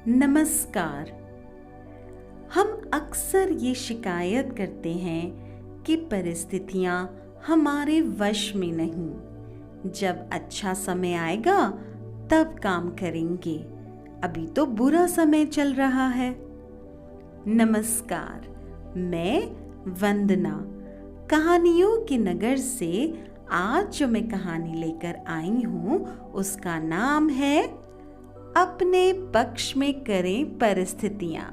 नमस्कार। हम अक्सर ये शिकायत करते हैं कि परिस्थितियां हमारे वश में नहीं। जब अच्छा समय आएगा तब काम करेंगे, अभी तो बुरा समय चल रहा है। नमस्कार, मैं वंदना कहानियों के नगर से आज जो मैं कहानी लेकर आई हूँ उसका नाम है अपने पक्ष में करें परिस्थितियां।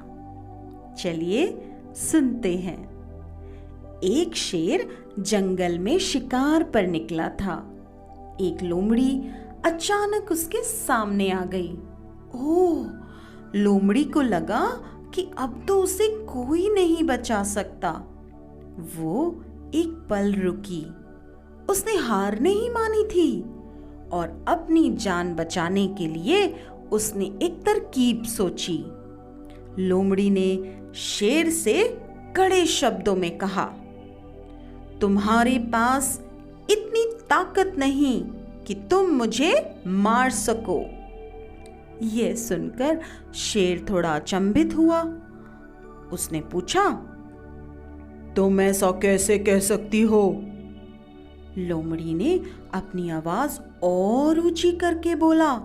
चलिए सुनते हैं। एक शेर जंगल में शिकार पर निकला था। एक लोमड़ी अचानक उसके सामने आ गई। ओह! लोमड़ी को लगा कि अब तो उसे कोई नहीं बचा सकता। वो एक पल रुकी। उसने हार नहीं मानी थी और अपनी जान बचाने के लिए उसने एक तरकीब सोची। लोमड़ी ने शेर से कड़े शब्दों में कहा, तुम्हारे पास इतनी ताकत नहीं कि तुम मुझे मार सको। यह सुनकर शेर थोड़ा अचंभित हुआ। उसने पूछा, तुम ऐसा कैसे कह सकती हो? लोमड़ी ने अपनी आवाज और ऊंची करके बोला,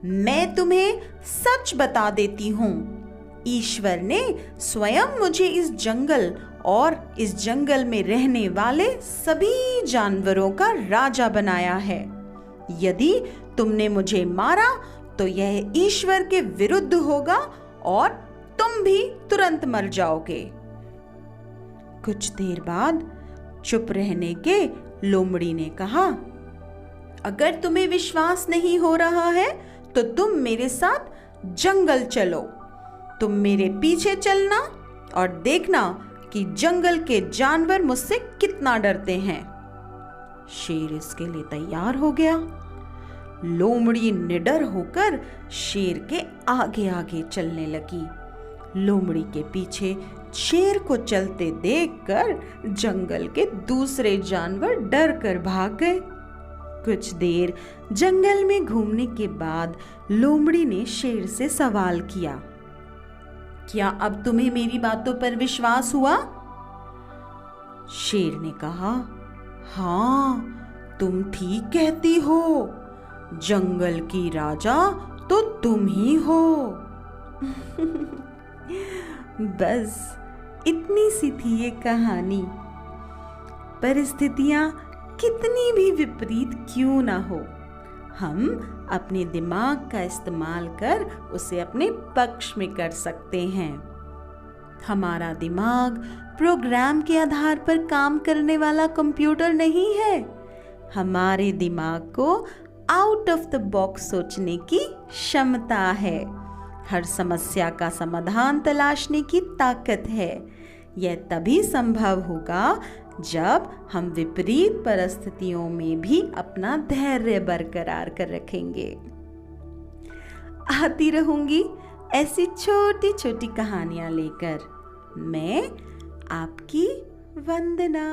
मैं तुम्हें सच बता देती हूँ। ईश्वर ने स्वयं मुझे इस जंगल और इस जंगल में रहने वाले सभी जानवरों का राजा बनाया है। यदि तुमने मुझे मारा तो यह ईश्वर के विरुद्ध होगा और तुम भी तुरंत मर जाओगे। कुछ देर बाद चुप रहने के लोमड़ी ने कहा, अगर तुम्हें विश्वास नहीं हो रहा है तो तुम मेरे साथ जंगल चलो। तुम मेरे पीछे चलना और देखना कि जंगल के जानवर मुझसे कितना डरते हैं। शेर इसके लिए तैयार हो गया। लोमड़ी निडर होकर शेर के आगे आगे चलने लगी। लोमड़ी के पीछे शेर को चलते देखकर जंगल के दूसरे जानवर डर कर भाग गए। कुछ देर जंगल में घूमने के बाद लोमड़ी ने शेर से सवाल किया, क्या अब तुम्हें मेरी बातों पर विश्वास हुआ? शेर ने कहा, हाँ, तुम ठीक कहती हो। जंगल की राजा तो तुम ही हो। बस इतनी सी थी ये कहानी। परिस्थितियां कितनी भी विपरीत क्यों ना हो, हम अपने दिमाग का इस्तेमाल कर उसे अपने पक्ष में कर सकते हैं। हमारा दिमाग प्रोग्राम के आधार पर काम करने वाला कंप्यूटर नहीं है। हमारे दिमाग को आउट ऑफ द बॉक्स सोचने की क्षमता है। हर समस्या का समाधान तलाशने की ताकत है। यह तभी संभव होगा जब हम विपरीत परिस्थितियों में भी अपना धैर्य बरकरार कर रखेंगे। आती रहूंगी ऐसी छोटी छोटी कहानियां लेकर। मैं आपकी वंदना।